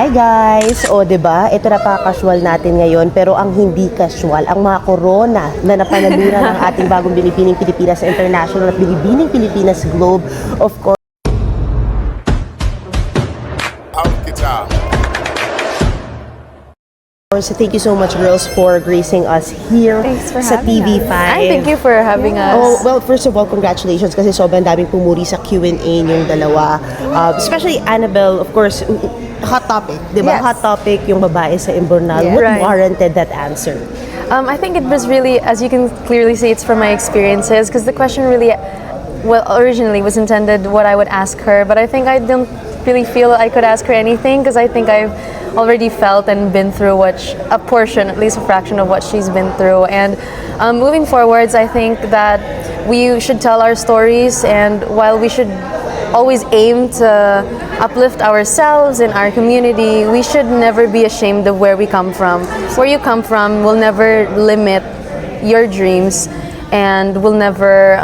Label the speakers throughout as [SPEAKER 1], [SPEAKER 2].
[SPEAKER 1] Hi guys! O, diba? Ito napaka-casual natin ngayon, pero ang hindi casual, ang mga corona na napanalunan ng ating bagong Binibining Pilipinas International at Binibining Pilipinas Globe, of course. Thank you so much, girls, for gracing us here
[SPEAKER 2] Thanks for
[SPEAKER 1] sa
[SPEAKER 2] having
[SPEAKER 1] TV5.
[SPEAKER 2] us. And thank you for having us.
[SPEAKER 1] Oh, well, first of all, congratulations kasi sobrang daming pumuri sa Q&A yung dalawa. Especially Annabelle, of course, hot topic, di ba?
[SPEAKER 2] Yes.
[SPEAKER 1] Hot topic yung babae sa Imbornal.
[SPEAKER 2] Yeah.
[SPEAKER 1] What
[SPEAKER 2] Right.
[SPEAKER 1] warranted that answer?
[SPEAKER 2] I think it was really, as you can clearly see, it's from my experiences, because the question really, well, originally was intended what I would ask her, but I think I don't really feel I could ask her anything, because I think I've already felt and been through a portion, at least a fraction of what she's been through. And moving forwards, I think that we should tell our stories, and while we should always aim to uplift ourselves and our community, we should never be ashamed of where we come from. Where you come from will never limit your dreams and will never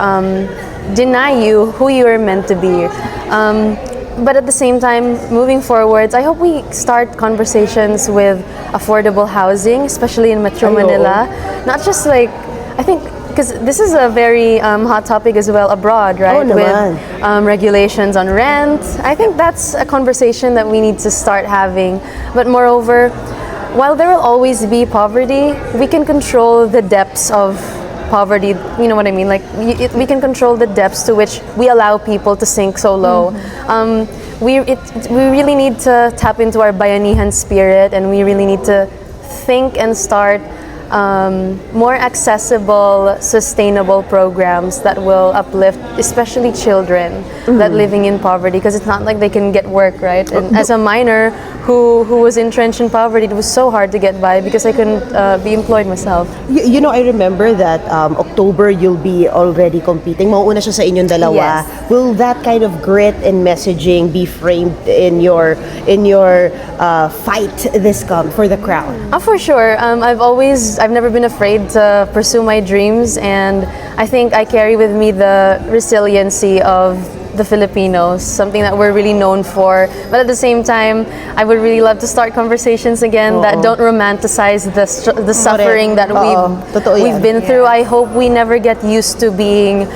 [SPEAKER 2] deny you who you are meant to be. But at the same time, moving forwards, I hope we start conversations with affordable housing, especially in Metro Manila. Not just like, I think, because this is a very hot topic as well abroad, right?
[SPEAKER 1] Oh,
[SPEAKER 2] with regulations on rent. I think that's a conversation that we need to start having. But moreover, while there will always be poverty, we can control the depths of poverty. You know what I mean? Like we can control the depths to which we allow people to sink so low. We really need to tap into our bayanihan spirit, and we really need to think and start more accessible, sustainable programs that will uplift, especially children that living in poverty, because it's not like they can get work, right? And as a minor who was entrenched in poverty, it was so hard to get by because I couldn't be employed myself.
[SPEAKER 1] You know, I remember that October you'll be already competing. Mauuna siya sa inyong dalawa.
[SPEAKER 2] Yes.
[SPEAKER 1] Will that kind of grit and messaging be framed in your fight this come for the crown?
[SPEAKER 2] For sure. I've never been afraid to pursue my dreams, and I think I carry with me the resiliency of the Filipinos, something that we're really known for. But at the same time, I would really love to start conversations again that don't romanticize the suffering that
[SPEAKER 1] Totoo
[SPEAKER 2] we've
[SPEAKER 1] yan.
[SPEAKER 2] been through. I hope we never get used to being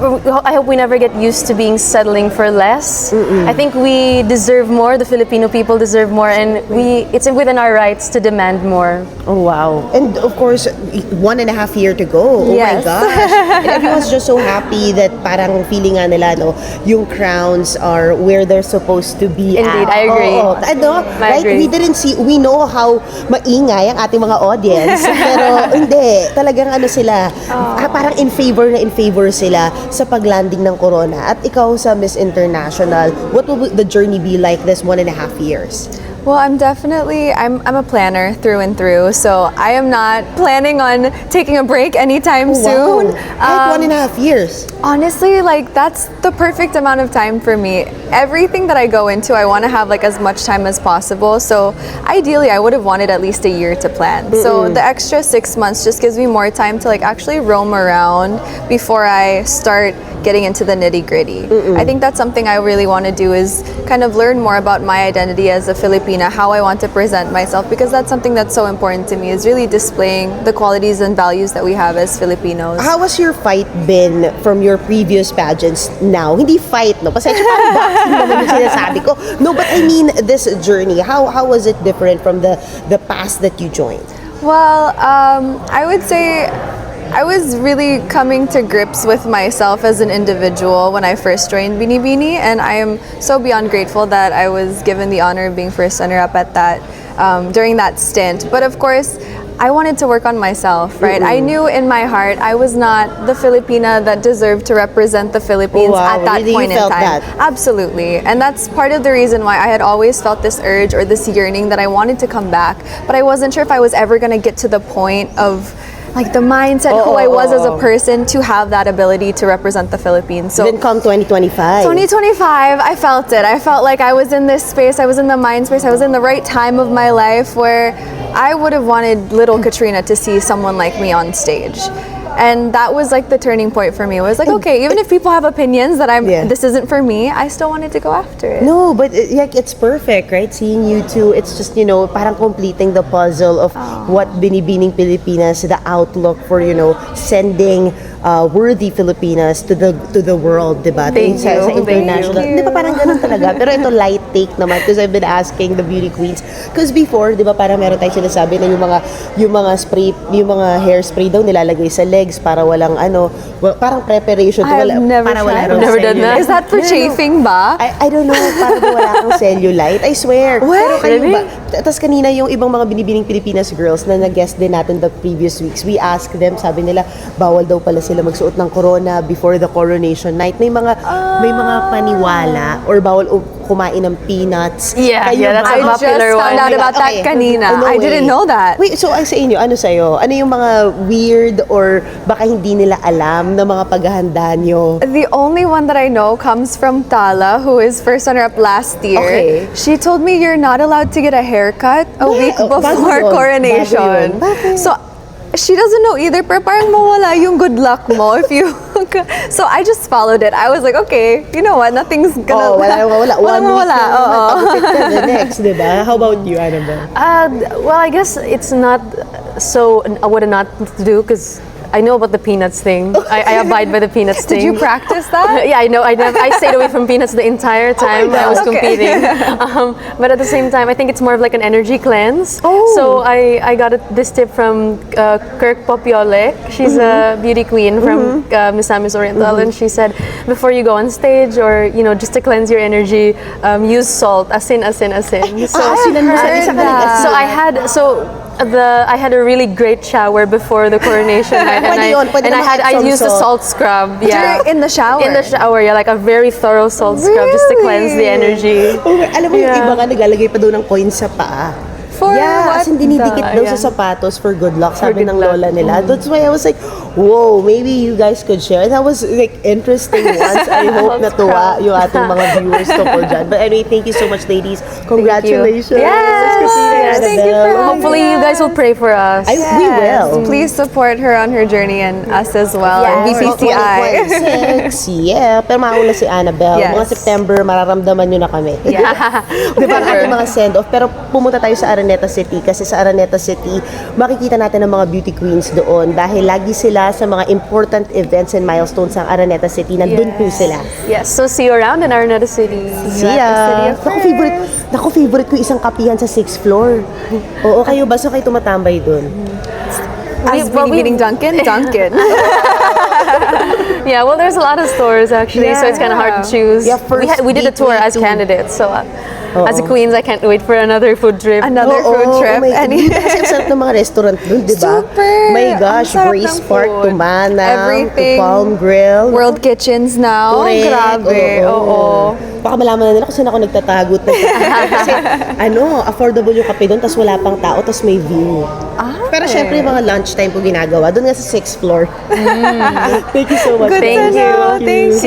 [SPEAKER 2] I hope we never get used to being settling for less. I think we deserve more. The Filipino people deserve more, and it's within our rights to demand more.
[SPEAKER 1] Oh, wow. And of course, 1.5 years to go. Oh
[SPEAKER 2] Yes.
[SPEAKER 1] my gosh. And everyone's just so happy that parang feeling nga nila, no, yung crowns are where they're supposed to be.
[SPEAKER 2] Indeed, I agree.
[SPEAKER 1] Oo. Ano,
[SPEAKER 2] I
[SPEAKER 1] right?
[SPEAKER 2] agree.
[SPEAKER 1] We know how maingay ang ating mga audience. Pero hindi. Talagang ano sila, parang in favor sila sa paglanding ng corona. At ikaw sa Miss International, what will the journey be like this 1.5 years?
[SPEAKER 3] Well, I'm a planner through and through, so I am not planning on taking a break anytime soon.
[SPEAKER 1] Wow. Like 1.5 years.
[SPEAKER 3] Honestly, like that's the perfect amount of time for me. Everything that I go into, I want to have like as much time as possible. So ideally, I would have wanted at least a year to plan. So the extra 6 months just gives me more time to like actually roam around before I start getting into the nitty-gritty. I think that's something I really want to do, is kind of learn more about my identity as a Filipina, how I want to present myself, because that's something that's so important to me, is really displaying the qualities and values that we have as Filipinos.
[SPEAKER 1] How has your fight been from your previous pageants now? Hindi fight, no? Pasensya, parang boxing naman yung sinasabi ko. No, but I mean this journey. How was it different from the past that you joined?
[SPEAKER 3] Well, I would say I was really coming to grips with myself as an individual when I first joined Binibini, and I am so beyond grateful that I was given the honor of being first runner-up at that during that stint. But of course, I wanted to work on myself, right? I knew in my heart I was not the Filipina that deserved to represent the Philippines at that
[SPEAKER 1] really?
[SPEAKER 3] point
[SPEAKER 1] You
[SPEAKER 3] in
[SPEAKER 1] felt
[SPEAKER 3] time.
[SPEAKER 1] that?
[SPEAKER 3] Absolutely. And that's part of the reason why I had always felt this urge or this yearning that I wanted to come back, but I wasn't sure if I was ever going to get to the point of like the mindset, who I was as a person, to have that ability to represent the Philippines. So
[SPEAKER 1] Then come 2025.
[SPEAKER 3] 2025, I felt it. I felt like I was in this space, I was in the mind space, I was in the right time of my life where I would have wanted little Katrina to see someone like me on stage. And that was like the turning point for me. It was like, okay, even if people have opinions that
[SPEAKER 1] Yeah.
[SPEAKER 3] this isn't for me, I still wanted to go after it.
[SPEAKER 1] No, but like it's perfect, right? Seeing you two, it's just, parang completing the puzzle of what Binibining Pilipinas, the outlook for, sending worthy Filipinas to the world, di ba?
[SPEAKER 2] Thank
[SPEAKER 1] Sa
[SPEAKER 2] you.
[SPEAKER 1] international.
[SPEAKER 3] Thank you.
[SPEAKER 1] Di ba parang ganun talaga? Pero ito light take naman because I've been asking the beauty queens. Because before, di ba parang meron tayong sinasabi na yung mga spray, yung mga hairspray daw nilalagay sa legs para walang parang preparation.
[SPEAKER 3] I've never
[SPEAKER 1] para wala
[SPEAKER 3] tried
[SPEAKER 1] raw
[SPEAKER 2] that. Never done
[SPEAKER 1] cellulite.
[SPEAKER 3] Is that for
[SPEAKER 1] No, no.
[SPEAKER 3] chafing ba?
[SPEAKER 1] I don't know, parang wala kang cellulite. I swear. Pero kayo
[SPEAKER 2] Really?
[SPEAKER 1] ba? Tapos kanina yung ibang mga binibining Pilipinas girls na nag-guest din natin the previous weeks, we asked them, sabi nila, bawal daw pala sila magsuot ng corona before the coronation night. May mga paniwala or bawal kumain ng peanuts.
[SPEAKER 2] Yeah,
[SPEAKER 1] Kayo
[SPEAKER 2] yeah, that's
[SPEAKER 1] ba?
[SPEAKER 2] a
[SPEAKER 3] I just
[SPEAKER 2] popular
[SPEAKER 3] found
[SPEAKER 2] one.
[SPEAKER 3] out about that
[SPEAKER 1] Okay.
[SPEAKER 3] kanina.
[SPEAKER 1] No
[SPEAKER 3] I
[SPEAKER 1] way.
[SPEAKER 3] didn't know that.
[SPEAKER 1] Wait, so sa inyo, ano sa'yo? Ano yung mga weird or baka hindi nila alam na mga paghahanda nyo?
[SPEAKER 3] The only one that I know comes from Tala, who is first runner-up last year.
[SPEAKER 1] Okay.
[SPEAKER 3] She told me you're not allowed to get a haircut a week
[SPEAKER 1] bago
[SPEAKER 3] before
[SPEAKER 1] yun.
[SPEAKER 3] coronation.
[SPEAKER 1] Bago yun. Bakit?
[SPEAKER 3] So she doesn't know either, pero parang mawala yung good luck mo if you... So I just followed it. I was like, okay, you know what? Nothing's gonna...
[SPEAKER 1] Wala.
[SPEAKER 3] Walang mawala. Oo.
[SPEAKER 1] Pag-upit ka the next, di ba? How about you, Annabelle?
[SPEAKER 2] Well, I guess it's not so what not to do because I know about the peanuts thing. I abide by the peanuts
[SPEAKER 3] Did
[SPEAKER 2] thing.
[SPEAKER 3] you practice that?
[SPEAKER 2] Yeah, I know. I stayed away from peanuts the entire time I was
[SPEAKER 3] God. Okay.
[SPEAKER 2] competing. But at the same time, I think it's more of like an energy cleanse.
[SPEAKER 1] Oh.
[SPEAKER 2] So I got this tip from Kirk Popiolek. She's a beauty queen from Misamis Oriental, and she said before you go on stage or just to cleanse your energy, use salt. Asin. So
[SPEAKER 1] Sinan mo sa isa ka nag-asin.
[SPEAKER 2] so I had a really great shower before the coronation night, and
[SPEAKER 1] Pwede yun, pwede
[SPEAKER 2] I
[SPEAKER 1] naman
[SPEAKER 2] I
[SPEAKER 1] Epsom
[SPEAKER 2] used a
[SPEAKER 1] salt.
[SPEAKER 2] salt scrub. Yeah,
[SPEAKER 3] In the shower?
[SPEAKER 2] in the shower, yeah, like a very thorough salt scrub just to cleanse the
[SPEAKER 3] Really?
[SPEAKER 2] energy.
[SPEAKER 1] Alam mo yung
[SPEAKER 2] Yeah.
[SPEAKER 1] iba nga naglalagay pa daw ng coins sa paa.
[SPEAKER 3] For
[SPEAKER 1] yeah,
[SPEAKER 3] what
[SPEAKER 1] as in dinidikit
[SPEAKER 2] the-
[SPEAKER 1] daw
[SPEAKER 2] yeah.
[SPEAKER 1] sa sapatos for good luck, sabi
[SPEAKER 2] good
[SPEAKER 1] ng
[SPEAKER 2] luck.
[SPEAKER 1] lola nila. That's why I was like, whoa, maybe you guys could share. That was like interesting once. I hope natuwa yung ating mga viewers tungkol dyan. But anyway, thank you so much, ladies. Congratulations.
[SPEAKER 2] Yes,
[SPEAKER 1] Christina,
[SPEAKER 3] yes. Thank you for
[SPEAKER 1] Annabelle.
[SPEAKER 2] Hopefully, you guys will pray for us.
[SPEAKER 1] We will.
[SPEAKER 3] Please support her on her journey and us as well. And BPCI.
[SPEAKER 1] 2026, yeah. Pero mauna si Annabelle.
[SPEAKER 3] Yes.
[SPEAKER 1] Mga September, mararamdaman nyo na kami.
[SPEAKER 2] Yeah.
[SPEAKER 1] Di ba ang ating mga send-off? Pero pumunta tayo sa Araneta City kasi sa Araneta City, makikita natin ang mga beauty queens doon dahil lagi sila sa mga important events and milestones ng Araneta City. Nandun po sila.
[SPEAKER 2] Yes, so see you around in Araneta City.
[SPEAKER 1] See ya! Naku, favorite ko isang kapihan sa 6th floor. Oo, kayo ba? Saan kayo tumatambay doon?
[SPEAKER 3] As Binibining Duncan? Duncan.
[SPEAKER 2] Yeah, well, there's a lot of stores actually, so it's kind of hard to choose.
[SPEAKER 1] Yeah, first
[SPEAKER 2] we did a tour as
[SPEAKER 1] gateway to-
[SPEAKER 2] candidates, so as a queens, I can't wait for another food trip.
[SPEAKER 3] Another food trip.
[SPEAKER 1] my,
[SPEAKER 3] Any-
[SPEAKER 1] kasi ang sarap ng mga restaurant doon, di ba?
[SPEAKER 3] Super!
[SPEAKER 1] My
[SPEAKER 3] Ang
[SPEAKER 1] gosh,
[SPEAKER 3] sarap
[SPEAKER 1] Grace
[SPEAKER 3] ng
[SPEAKER 1] Park,
[SPEAKER 3] food.
[SPEAKER 1] Tumana,
[SPEAKER 3] Everything.
[SPEAKER 1] to Palm Grill.
[SPEAKER 3] World Kitchens now.
[SPEAKER 1] Correct.
[SPEAKER 3] Grabe. Oo.
[SPEAKER 1] Baka malaman na nila kung saan ako nagtatagot. Kasi, affordable yung kape doon, tapos wala pang tao, tapos may view. Pero syempre, yung mga lunchtime ko ginagawa, doon nga sa 6th floor. Thank you so much.
[SPEAKER 3] Good
[SPEAKER 2] Thank
[SPEAKER 3] to
[SPEAKER 2] you.
[SPEAKER 3] know. Thank you.